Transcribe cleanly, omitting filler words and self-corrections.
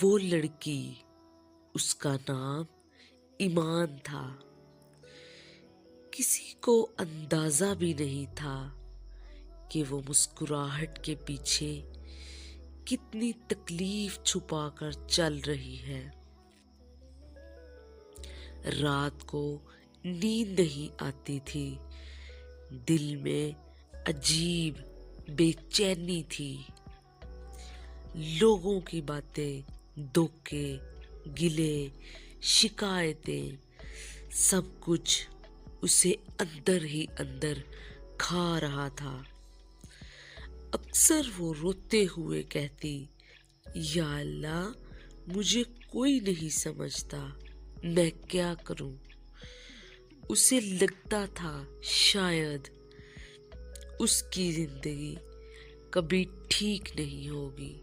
وہ لڑکی، اس کا نام ایمان تھا۔ کسی کو اندازہ بھی نہیں تھا کہ وہ مسکراہٹ کے پیچھے کتنی تکلیف چھپا کر چل رہی ہے۔ رات کو نیند نہیں آتی تھی، دل میں عجیب بے چینی تھی۔ لوگوں کی باتیں، دھوکے، گلے، شکایتیں، سب کچھ اسے اندر ہی اندر کھا رہا تھا۔ اکثر وہ روتے ہوئے کہتی، یا اللہ، مجھے کوئی نہیں سمجھتا، میں کیا کروں؟ اسے لگتا تھا شاید اس کی زندگی کبھی ٹھیک نہیں ہوگی۔